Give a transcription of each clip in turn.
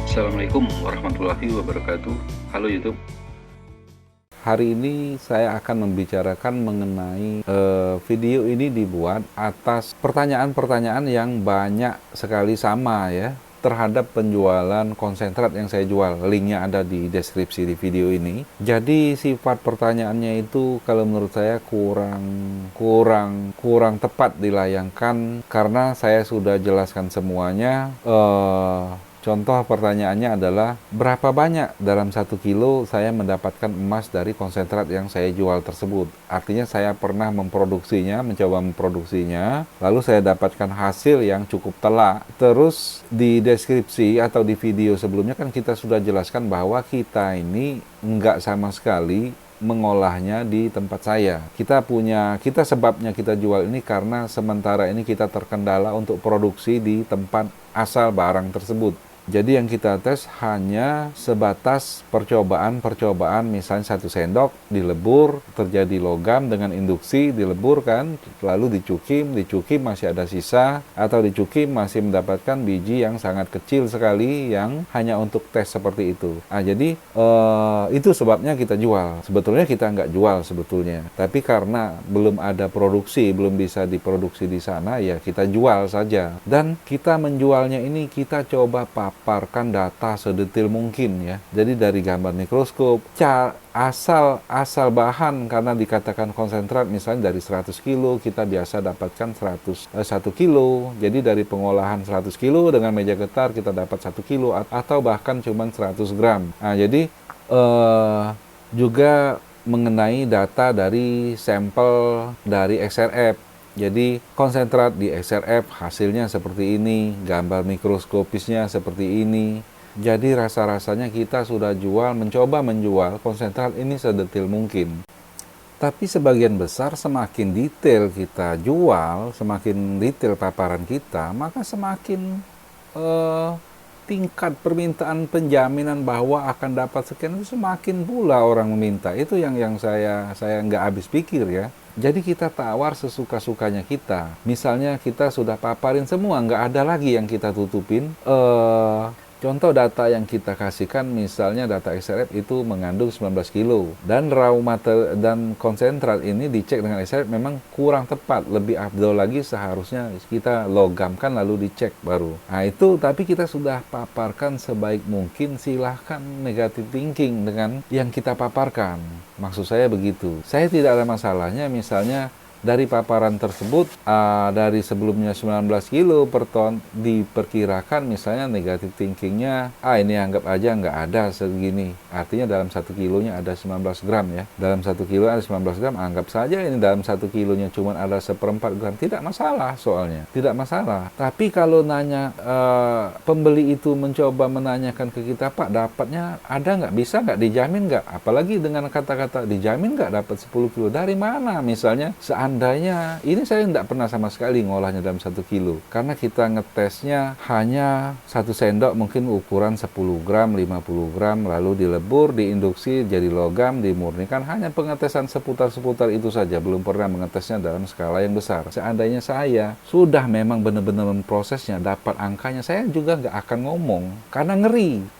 Assalamualaikum warahmatullahi wabarakatuh. Halo YouTube. Hari ini saya akan membicarakan mengenai video ini dibuat atas pertanyaan-pertanyaan yang banyak sekali sama ya terhadap penjualan konsentrat yang saya jual. Linknya ada di deskripsi di video ini. Jadi sifat pertanyaannya itu kalau menurut saya kurang tepat dilayangkan karena saya sudah jelaskan semuanya. Contoh pertanyaannya adalah berapa banyak dalam 1 kilo saya mendapatkan emas dari konsentrat yang saya jual tersebut. Artinya saya pernah mencoba memproduksinya, lalu saya dapatkan hasil yang cukup telak. Terus di deskripsi atau di video sebelumnya kan kita sudah jelaskan bahwa kita ini nggak sama sekali mengolahnya di tempat saya. Kita sebabnya kita jual ini karena sementara ini kita terkendala untuk produksi di tempat asal barang tersebut. Jadi yang kita tes hanya sebatas percobaan, misalnya 1 sendok dilebur, terjadi logam dengan induksi, dileburkan, lalu dicukim masih ada sisa, atau dicukim masih mendapatkan biji yang sangat kecil sekali yang hanya untuk tes seperti itu. Nah, jadi itu sebabnya kita jual. Sebetulnya kita nggak jual sebetulnya, tapi karena belum ada produksi, belum bisa diproduksi di sana, ya kita jual saja. Dan kita menjualnya ini kita coba paparkan data sedetail mungkin ya. Jadi dari gambar mikroskop, asal bahan karena dikatakan konsentrat misalnya dari 100 kilo kita biasa dapatkan 1 kilo. Jadi dari pengolahan 100 kilo dengan meja getar kita dapat 1 kilo atau bahkan cuma 100 gram. Nah, jadi juga mengenai data dari sampel dari XRF. Jadi konsentrat di XRF hasilnya seperti ini, gambar mikroskopisnya seperti ini. Jadi rasa-rasanya kita sudah mencoba menjual konsentrat ini sedetail mungkin. Tapi sebagian besar semakin detail kita jual, semakin detail paparan kita, maka semakin tingkat permintaan penjaminan bahwa akan dapat sekian itu semakin pula orang meminta. Itu yang saya nggak habis pikir ya. Jadi kita tawar sesuka-sukanya kita. Misalnya kita sudah paparin semua, nggak ada lagi yang kita tutupin. Contoh data yang kita kasihkan, misalnya data XRF itu mengandung 19 kilo. Dan dan konsentrat ini dicek dengan XRF memang kurang tepat. Lebih afdol lagi seharusnya kita logamkan lalu dicek baru. Nah itu, tapi kita sudah paparkan sebaik mungkin, silahkan negative thinking dengan yang kita paparkan. Maksud saya begitu. Saya tidak ada masalahnya misalnya dari paparan tersebut, dari sebelumnya 19 kilo per ton, diperkirakan misalnya negatif thinkingnya, ini anggap aja nggak ada segini. Artinya dalam 1 kilonya ada 19 gram ya. Dalam 1 kilo ada 19 gram, anggap saja ini dalam 1 kilonya cuma ada 1/4 gram. Tidak masalah soalnya, tidak masalah. Tapi kalau nanya, pembeli itu mencoba menanyakan ke kita, Pak, dapatnya ada nggak? Bisa nggak? Dijamin nggak? Apalagi dengan kata-kata dijamin nggak dapat 10 kilo. Dari mana misalnya? Seandainya, ini saya tidak pernah sama sekali ngolahnya dalam 1 kilo. Karena kita ngetesnya hanya 1 sendok mungkin ukuran 10 gram, 50 gram, lalu dilebur, diinduksi, jadi logam, dimurnikan. Hanya pengetesan seputar-seputar itu saja. Belum pernah mengetesnya dalam skala yang besar. Seandainya saya sudah memang benar-benar memprosesnya, dapat angkanya, saya juga nggak akan ngomong. Karena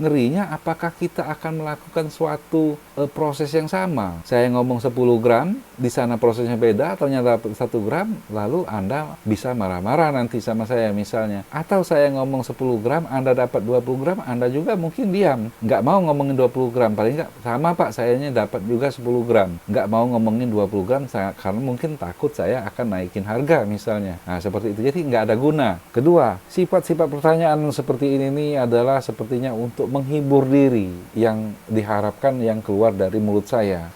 ngerinya apakah kita akan melakukan suatu proses yang sama. Saya ngomong 10 gram, di sana prosesnya beda, ternyata dapat 1 gram, lalu Anda bisa marah-marah nanti sama saya misalnya. Atau saya ngomong 10 gram, Anda dapat 20 gram, Anda juga mungkin diam. Nggak mau ngomongin 20 gram, paling nggak, sama Pak, sayanya dapat juga 10 gram. Nggak mau ngomongin 20 gram, karena mungkin takut saya akan naikin harga misalnya. Nah, seperti itu. Jadi nggak ada guna. Kedua, sifat-sifat pertanyaan seperti ini adalah sepertinya untuk menghibur diri yang diharapkan yang keluar dari mulut saya.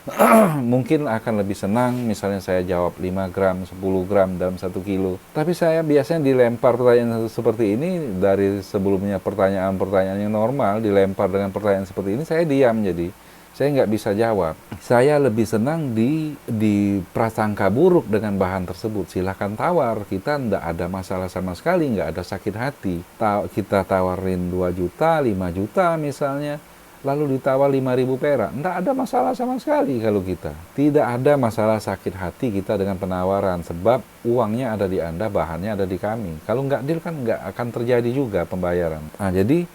Mungkin akan lebih senang misalnya saya jawab 5 gram, 10 gram dalam 1 kilo. Tapi saya biasanya dilempar pertanyaan seperti ini dari sebelumnya pertanyaan-pertanyaan yang normal, dilempar dengan pertanyaan seperti ini, saya diam jadi. Saya nggak bisa jawab. Saya lebih senang di prasangka buruk dengan bahan tersebut. Silahkan tawar, kita nggak ada masalah sama sekali, nggak ada sakit hati. Kita tawarin 2 juta, 5 juta misalnya, lalu ditawar 5.000 perak. Nggak ada masalah sama sekali kalau kita. Tidak ada masalah sakit hati kita dengan penawaran, sebab uangnya ada di Anda, bahannya ada di kami. Kalau nggak deal kan nggak akan terjadi juga pembayaran. Nah, jadi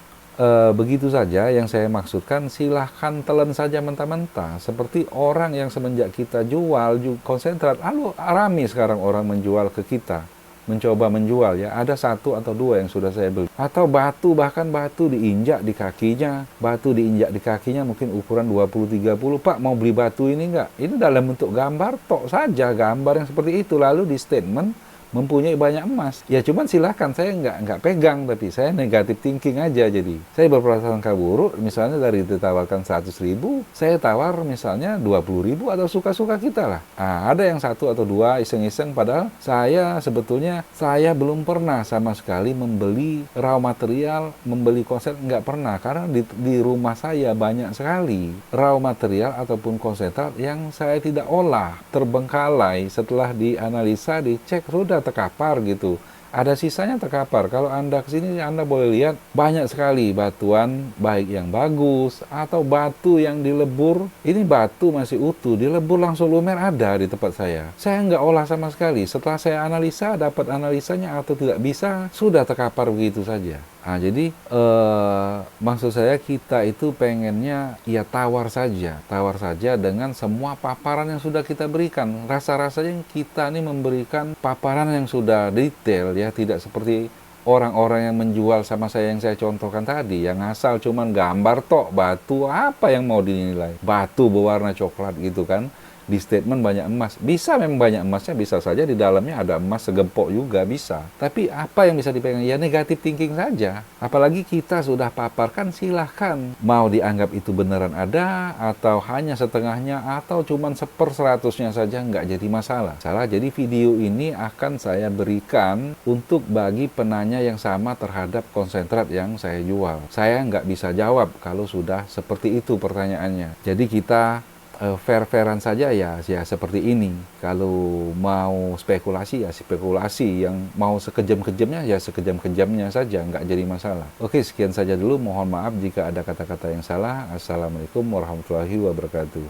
begitu saja yang saya maksudkan, silahkan telan saja mentah-mentah. Seperti orang yang semenjak kita jual konsentrat, lalu rame sekarang orang menjual ke kita. Mencoba menjual ya, ada 1 atau 2 yang sudah saya beli. Atau batu, bahkan batu diinjak di kakinya. Batu diinjak di kakinya mungkin ukuran 20-30. Pak, mau beli batu ini enggak? Ini dalam bentuk gambar, tok saja gambar yang seperti itu. Lalu di statement, mempunyai banyak emas. Ya cuman silahkan, saya nggak pegang, tapi saya negatif thinking aja. Jadi saya berprasangka buruk, misalnya dari ditawarkan 100.000, saya tawar misalnya 20.000 atau suka-suka kita lah. Nah, ada yang 1 atau 2 iseng-iseng, padahal saya sebetulnya saya belum pernah sama sekali membeli raw material, membeli konsentrat, nggak pernah. Karena di rumah saya banyak sekali raw material ataupun konsentrat yang saya tidak olah, terbengkalai setelah dianalisa, dicek, sudah terkapar gitu. Ada sisanya terkapar. Kalau Anda kesini, Anda boleh lihat banyak sekali batuan, baik yang bagus atau batu yang dilebur. Ini batu masih utuh, dilebur langsung lumer, ada di tempat saya. Saya nggak olah sama sekali. Setelah saya analisa, dapat analisanya atau tidak bisa, sudah terkapar begitu saja. Nah, jadi maksud saya kita itu pengennya ya tawar saja dengan semua paparan yang sudah kita berikan. Rasa-rasanya kita ini memberikan paparan yang sudah detail ya, tidak seperti orang-orang yang menjual sama saya yang saya contohkan tadi, yang asal cuman gambar tok batu, apa yang mau dinilai? Batu berwarna coklat gitu kan. Di statement banyak emas. Bisa memang banyak emasnya, bisa saja di dalamnya ada emas segempok juga bisa. Tapi apa yang bisa dipegang? Ya negatif thinking saja. Apalagi kita sudah paparkan, silahkan. Mau dianggap itu beneran ada, atau hanya setengahnya, atau cuman 1/100-nya saja, nggak jadi masalah. Jadi video ini akan saya berikan untuk bagi penanya yang sama terhadap konsentrat yang saya jual. Saya nggak bisa jawab kalau sudah seperti itu pertanyaannya. Jadi kita fair-fairan saja ya seperti ini. Kalau mau spekulasi ya spekulasi, yang mau sekejam-kejamnya ya sekejam-kejamnya saja, nggak jadi masalah. Oke, sekian saja dulu. Mohon maaf jika ada kata-kata yang salah. Assalamualaikum warahmatullahi wabarakatuh.